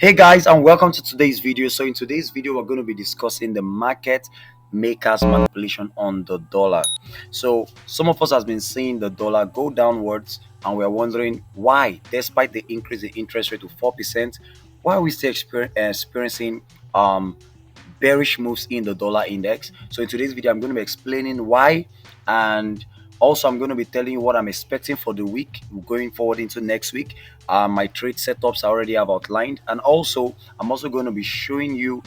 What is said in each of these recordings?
Hey guys, and welcome to today's video. So in today's video we're going to be discussing the market makers manipulation on the dollar. So some of us has been seeing the dollar go downwards, and we're wondering why, despite the increase in interest rate to 4%, why are we still experiencing bearish moves in the dollar index. So in today's video I'm going to be explaining why, and also I'm going to be telling you what I'm expecting for the week going forward into next week. My trade setups I already have outlined, and also I'm also going to be showing you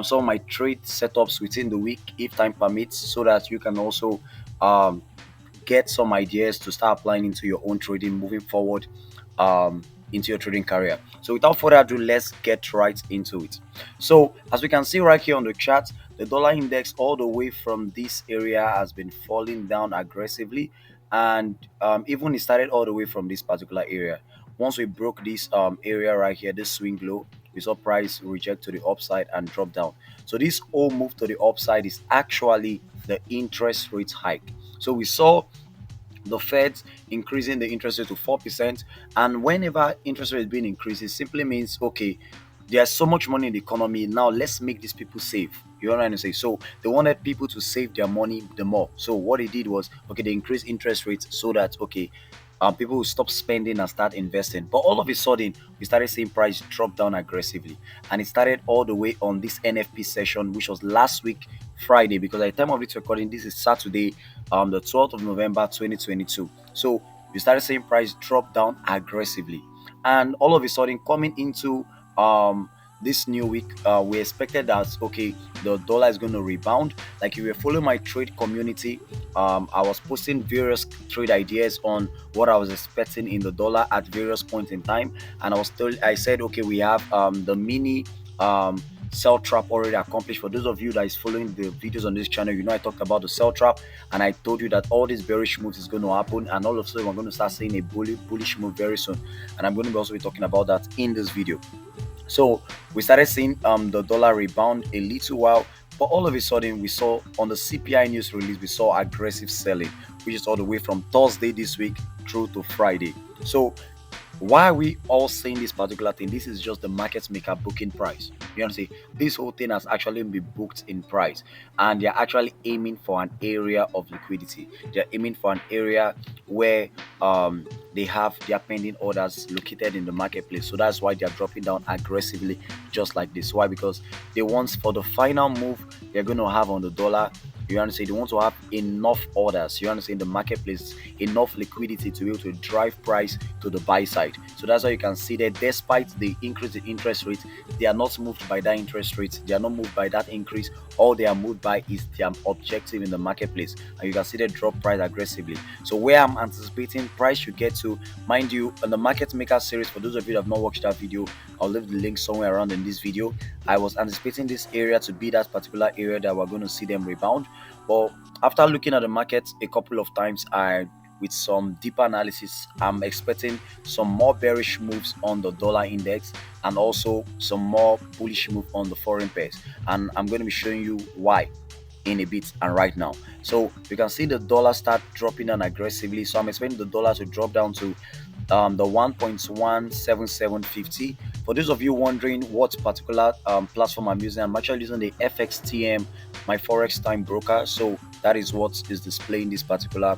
some of my trade setups within the week if time permits, so that you can also um, get some ideas to start applying into your own trading moving forward, into your trading career. So without further ado, let's get right into it. So as we can see right here on the chart, the dollar index all the way from this area has been falling down aggressively, and even it started all the way from this particular area. Once we broke this area right here, this swing low, we saw price reject to the upside and drop down. So this whole move to the upside is actually the interest rate hike. So we saw the Fed increasing the interest rate to 4%. And whenever interest rate is being increased, it simply means, okay, there's so much money in the economy. Now let's make these people save. You know what I'm trying to say? So they wanted people to save their money the more. So what they did was, okay, they increased interest rates so that, okay, people will stop spending and start investing. But all of a sudden, we started seeing price drop down aggressively, and it started all the way on this NFP session, which was last week Friday. Because at the time of this recording, this is Saturday, the 12th of November, 2022. So we started seeing price drop down aggressively, and all of a sudden, coming into this new week, we expected that, okay, the dollar is going to rebound. Like, if you were following my trade community, I was posting various trade ideas on what I was expecting in the dollar at various points in time, and I said, okay, we have the mini sell trap already accomplished. For those of you that is following the videos on this channel, you know I talked about the sell trap, and I told you that all these bearish moves is going to happen, and all of a sudden we're going to start seeing a bullish move very soon, and I'm going to also be talking about that in this video. So we started seeing the dollar rebound a little while, but all of a sudden we saw on the CPI news release, we saw aggressive selling, which is all the way from Thursday this week through to Friday. So why are we all saying this particular thing? This is just the market maker booking price. You understand? This whole thing has actually been booked in price, and they're actually aiming for an area of liquidity. They're aiming for an area where they have their pending orders located in the marketplace. So that's why they're dropping down aggressively, just like this. Why? Because they want, for the final move they're going to have on the dollar, you understand, they want to have enough orders, you understand, in the marketplace, enough liquidity to be able to drive price to the buy side. So that's why you can see that despite the increase in interest rate, they are not moved by that interest rate, they are not moved by that increase. All they are moved by is their objective in the marketplace, and you can see they drop price aggressively. So where I'm anticipating price should get to, mind you, on the market maker series, for those of you that have not watched that video, I'll leave the link somewhere around in this video. I was anticipating this area to be that particular area that we're going to see them rebound. But after looking at the market a couple of times, with some deeper analysis, I'm expecting some more bearish moves on the dollar index, and also some more bullish move on the foreign pairs. And I'm going to be showing you why in a bit and right now. So you can see the dollar start dropping down aggressively. So I'm expecting the dollar to drop down to the 1.17750. For those of you wondering what particular platform I'm using, I'm actually using the FXTM, my Forex time broker. So that is what is displaying this particular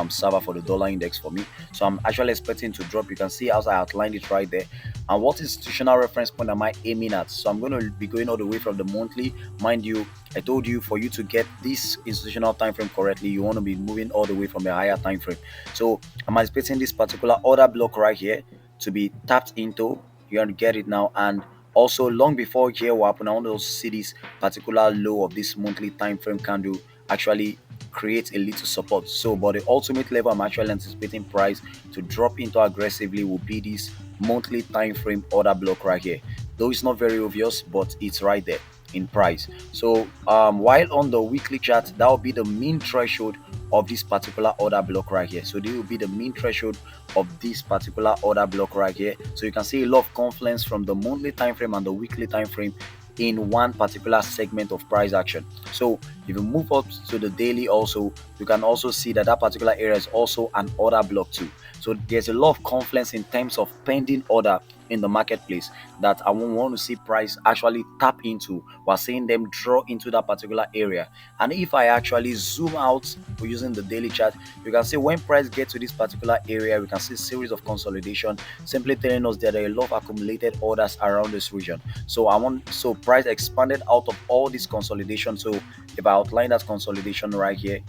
server for the dollar index for me. So I'm actually expecting to drop. You can see as I outlined it right there. And what institutional reference point am I aiming at? So I'm going to be going all the way from the monthly. Mind you, I told you, for you to get this institutional time frame correctly, you want to be moving all the way from a higher time frame. So I'm expecting this particular order block right here to be tapped into. You're going to get it now, and also long before here what happened, I want to also see this particular low of this monthly time frame candle actually create a little support. So but the ultimate level I'm actually anticipating price to drop into aggressively will be this monthly time frame order block right here. Though it's not very obvious, but it's right there in price. So while on the weekly chart, that will be the mean threshold of this particular order block right here. So this will be the mean threshold of this particular order block right here. So you can see a lot of confluence from the monthly time frame and the weekly time frame in one particular segment of price action. So if you move up to the daily also, you can also see that that particular area is also an order block too. So there's a lot of confluence in terms of pending order in the marketplace that I want to see price actually tap into. We're seeing them draw into that particular area. And if I actually zoom out using the daily chart, you can see when price gets to this particular area, we can see a series of consolidation, simply telling us that there are a lot of accumulated orders around this region. So price expanded out of all this consolidation. So if I outline that consolidation right here,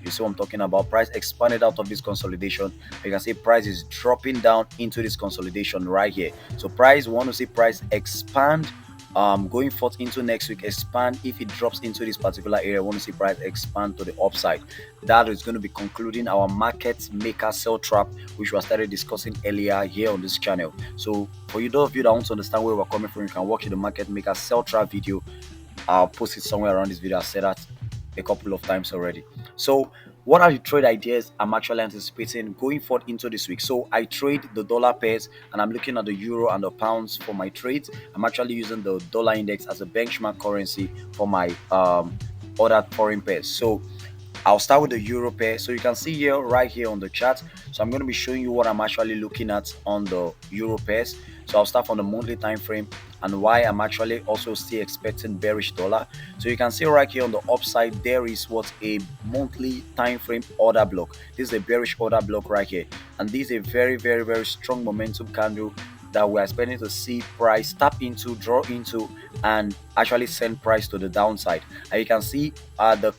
you see what I'm talking about. Price expanded out of this consolidation. You can see price is dropping down into this consolidation right here. So price, we want to see price expand going forth into next week, expand. If it drops into this particular area, I want to see price expand to the upside. That is going to be concluding our market maker sell trap, which we started discussing earlier here on this channel. So for you, those of you that want to understand where we're coming from, you can watch the market maker sell trap video. I'll post it somewhere around this video. I said that a couple of times already. So what are the trade ideas I'm actually anticipating going forward into this week? So I trade the dollar pairs, and I'm looking at the euro and the pounds for my trades. I'm actually using the dollar index as a benchmark currency for my other foreign pairs. So I'll start with the euro pair. So you can see here, right here on the chart. So I'm going to be showing you what I'm actually looking at on the euro pairs. So I'll start from the monthly time frame and why I'm actually also still expecting bearish dollar. So you can see right here on the upside, there is what a monthly time frame order block. This is a bearish order block right here, and this is a very strong momentum candle that we are expecting to see price tap into, draw into, and actually send price to the downside. And you can see at the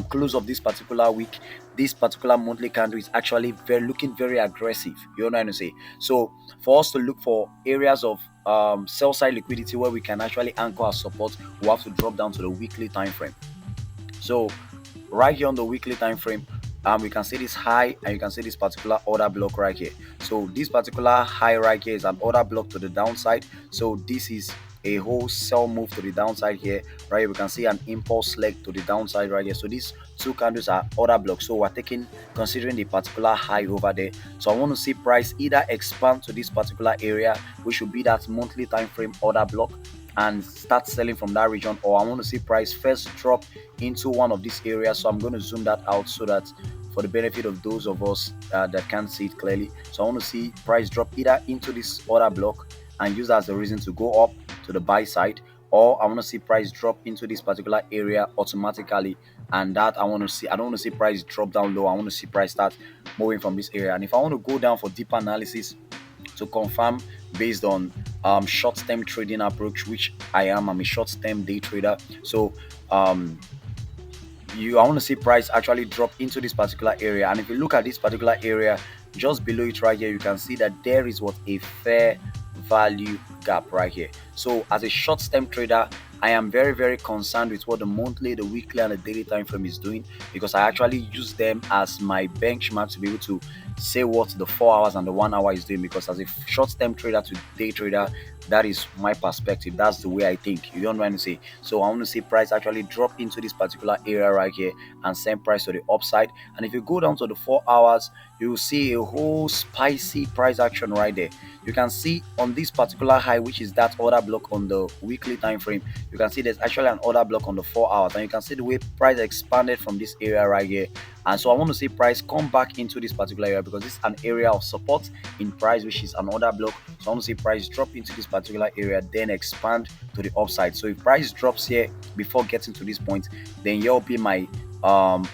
close of this particular week, this particular monthly candle is actually looking very aggressive. You know what I'm saying? So for us to look for areas of sell side liquidity where we can actually anchor our support, we have to drop down to the weekly time frame. So right here on the weekly time frame, we can see this high, and you can see this particular order block right here. So this particular high right here is an order block to the downside. So this is a whole sell move to the downside here. Right here we can see an impulse leg to the downside right here. So these two candles are order blocks. So we're considering the particular high over there. So I want to see price either expand to this particular area, which should be that monthly time frame order block, and start selling from that region, or I want to see price first drop into one of these areas. So I'm going to zoom that out so that for the benefit of those of us that can't see it clearly. So I want to see price drop either into this order block and use that as a reason to go up to the buy side, or I want to see price drop into this particular area automatically, and that I want to see. I don't want to see price drop down low. I want to see price start moving from this area. And if I want to go down for deeper analysis to confirm based on short-term trading approach, which I'm a short-term day trader. So I want to see price actually drop into this particular area. And if you look at this particular area just below it right here, you can see that there is what a fair value gap right here. So as a short-term trader, I am very concerned with what the monthly, the weekly, and the daily time frame is doing, because I actually use them as my benchmark to be able to say what the 4 hours and the 1 hour is doing. Because as a short-term trader to day trader, that is my perspective. That's the way I think. You don't want to say. So I want to see price actually drop into this particular area right here and send price to the upside. And if you go down to the 4 hours, you will see a whole spicy price action right there. You can see on this particular high, which is that order block on the weekly time frame, you can see there's actually an order block on the 4 hours, and you can see the way price expanded from this area right here. And so I want to see price come back into this particular area, because this is an area of support in price, which is an order block. So I want to see price drop into this particular area, then expand to the upside. So if price drops here before getting to this point, then here will be my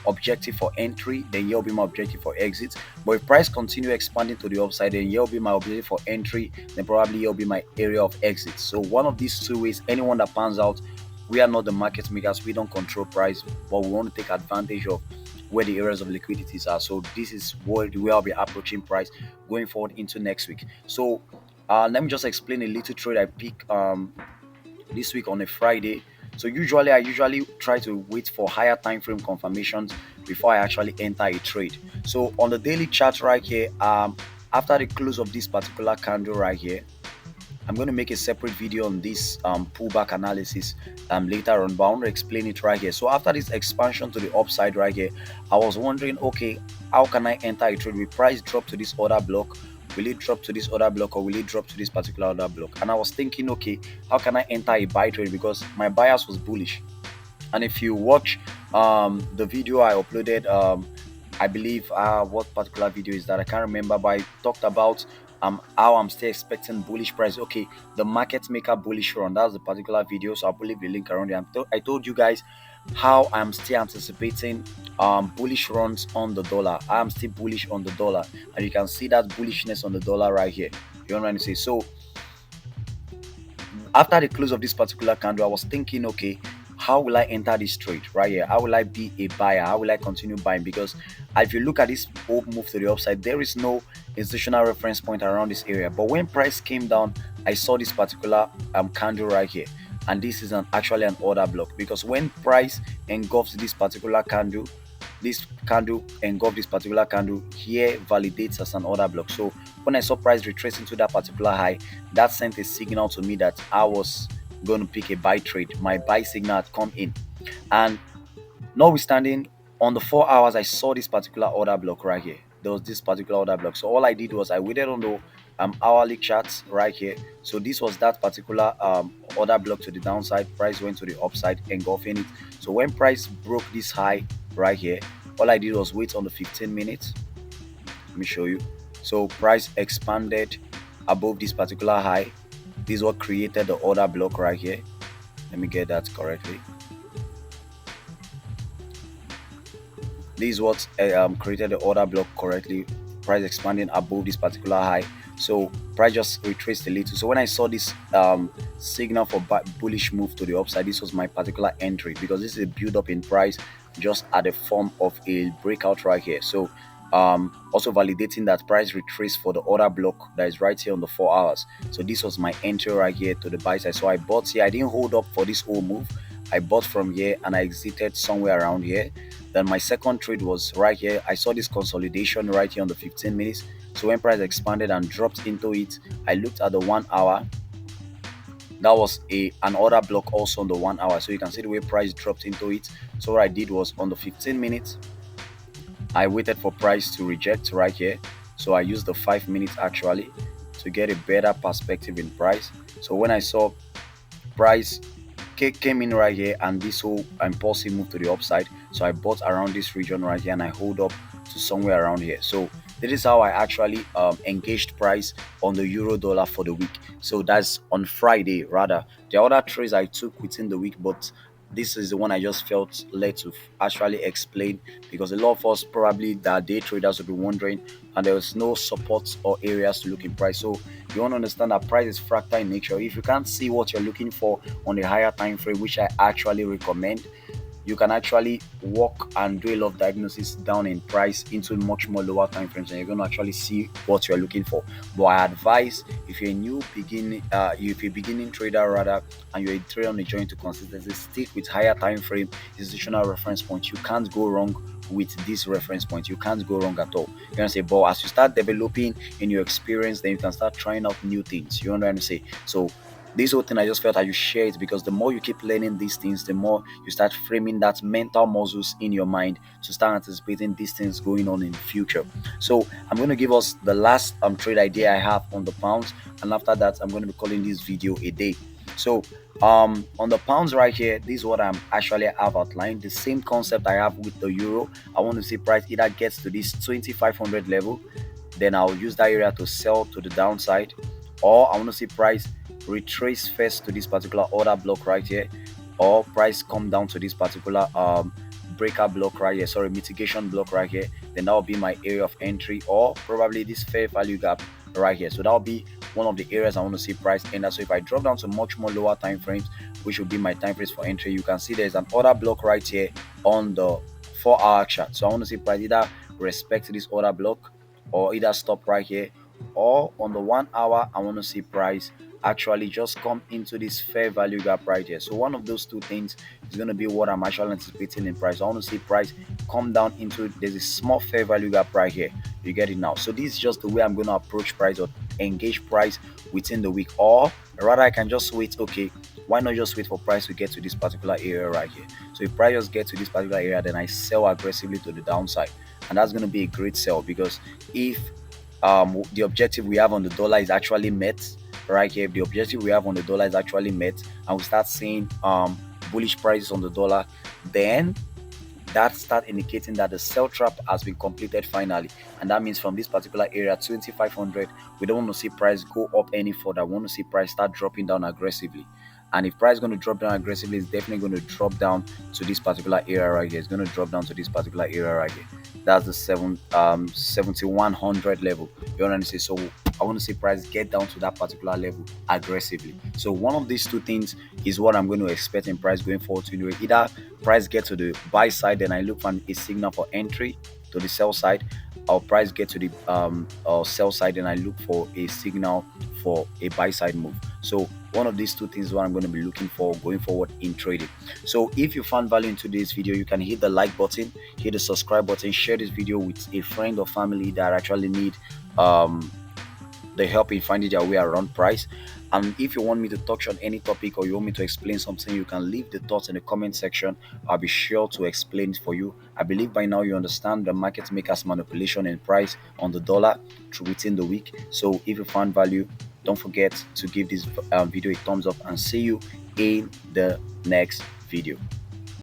objective for entry, then here will be my objective for exit. But if price continue expanding to the upside, then here will be my objective for entry, then probably here will be my area of exit. So one of these two ways, anyone that pans out. We are not the market makers, we don't control price, but we want to take advantage of where the areas of liquidities are. So this is where I'll be approaching price going forward into next week. So let me just explain a little trade I pick this week on a Friday. So I usually try to wait for higher time frame confirmations before I actually enter a trade. So on the daily chart right here, after the close of this particular candle right here, I'm going to make a separate video on this pullback analysis later on, but I want to explain it right here. So after this expansion to the upside right here, I was wondering, okay, how can I enter a trade? Will price drop to this order block? Will it drop to this order block, or will it drop to this particular order block? And I was thinking, okay, how can I enter a buy trade? Because my bias was bullish. And if you watch the video I uploaded I believe what particular video is that, I can't remember, but I talked about how I'm still expecting bullish price. Okay, the market maker bullish run, that's the particular video, so I'll leave the link around there. I told you guys how I'm still anticipating bullish runs on the dollar. I'm still bullish on the dollar, and you can see that bullishness on the dollar right here. You know what I'm saying? So after the close of this particular candle, I was thinking, okay, how will I enter this trade right here? How will I be a buyer? How will I continue buying? Because if you look at this whole move to the upside, there is no institutional reference point around this area. But when price came down, I saw this particular candle right here, and this is actually an order block, because when price engulfs this particular candle, this particular candle here validates as an order block. So when I saw price retracing to that particular high, that sent a signal to me that I was going to pick a buy trade. My buy signal had come in, and notwithstanding, on the 4 hours, I saw this particular order block right here. There was this particular order block. So all I did was I waited on the hourly charts right here. So this was that particular order block to the downside. Price went to the upside, engulfing it. So when price broke this high right here, all I did was wait on the 15 minutes. Let me show you. So price expanded above this particular high. This is what created the order block right here. Let me get that correctly. This is what created the order block correctly. Price expanding above this particular high. So price just retraced a little. So when I saw this signal for bullish move to the upside, this was my particular entry, because this is a build up in price just at the form of a breakout right here. So also validating that price retraced for the order block that is right here on the 4 hours. So this was my entry right here to the buy side. So I bought here. I didn't hold up for this whole move. I bought from here and I exited somewhere around here. Then my second trade was right here. I saw this consolidation right here on the 15 minutes. So when price expanded and dropped into it, I looked at the 1 hour. That was an order block also on the 1 hour. So you can see the way price dropped into it. So what I did was on the 15 minutes, I waited for price to reject right here. So I used the 5 minutes actually to get a better perspective in price. So when I saw price came in right here and this whole impulsive move to the upside, so I bought around this region right here and I hold up to somewhere around here. So this is how I actually engaged price on the euro dollar for the week. So that's on Friday rather. The other trades I took within the week, but this is the one I just felt led to actually explain, because a lot of us probably that day traders will be wondering, and there was no support or areas to look in price. So you want to understand that price is fractal in nature. If you can't see what you're looking for on the higher time frame, which I actually recommend, you can actually walk and do a lot of diagnosis down in price into much more lower time frames, and you're going to actually see what you're looking for. But I advise, if you're a new beginning, if you're a beginning trader rather, and you're a trader on a journey to consistency, stick with higher time frame institutional reference points. You can't go wrong with this reference point. You can't go wrong at all. You're gonna say, but as you start developing in your experience, then you can start trying out new things. You know what I'm saying? So this whole thing, I just felt I should share it, because the more you keep learning these things, the more you start framing that mental muscles in your mind to start anticipating these things going on in the future. So I'm going to give us the last trade idea I have on the pounds, and after that I'm going to be calling this video a day. So on the pounds right here, this is what I'm actually have outlined. The same concept I have with the euro. I want to see price either gets to this 2500 level, then I'll use that area to sell to the downside, or I want to see price retrace first to this particular order block right here, or price come down to this particular breaker block right here, sorry, mitigation block right here. Then that will be my area of entry, or probably this fair value gap right here. So that will be one of the areas I want to see price enter. So if I drop down to much more lower time frames, which will be my time frames for entry, you can see there's an order block right here on the 4-hour chart. So I want to see price either respect this order block, or either stop right here, or on the 1 hour I want to see price actually just come into this fair value gap right here. So one of those two things is going to be what I'm actually anticipating in price. I want to see price come down into, there's a small fair value gap right here. You get it now. So this is just the way I'm going to approach price or engage price within the week, or rather I can just wait. Okay, why not just wait for price to get to this particular area right here? So if price just gets to this particular area, then I sell aggressively to the downside, and that's going to be a great sell, because if the objective we have on the dollar is actually met right here, if the objective we have on the dollar is actually met, and we start seeing bullish prices on the dollar, then that start indicating that the sell trap has been completed finally. And that means from this particular area 2500, we don't want to see price go up any further. We want to see price start dropping down aggressively. And if price is going to drop down aggressively, it's definitely going to drop down to this particular area right here. It's going to drop down to this particular area right here. That's the 7100 level. You understand? So I want to see price get down to that particular level aggressively. So one of these two things is what I'm going to expect in price going forward. To either price get to the buy side, then I look for a signal for entry to the sell side, or price get to the sell side and I look for a signal for a buy side move. So one of these two things is what I'm going to be looking for going forward in trading. So if you found value in today's video, you can hit the like button, hit the subscribe button, share this video with a friend or family that actually need the help in finding their way around price. And if you want me to touch on any topic or you want me to explain something, you can leave the thoughts in the comment section. I'll be sure to explain it for you. I believe by now you understand the market makers manipulation in price on the dollar within the week. So if you found value, don't forget to give this video a thumbs up, and see you in the next video.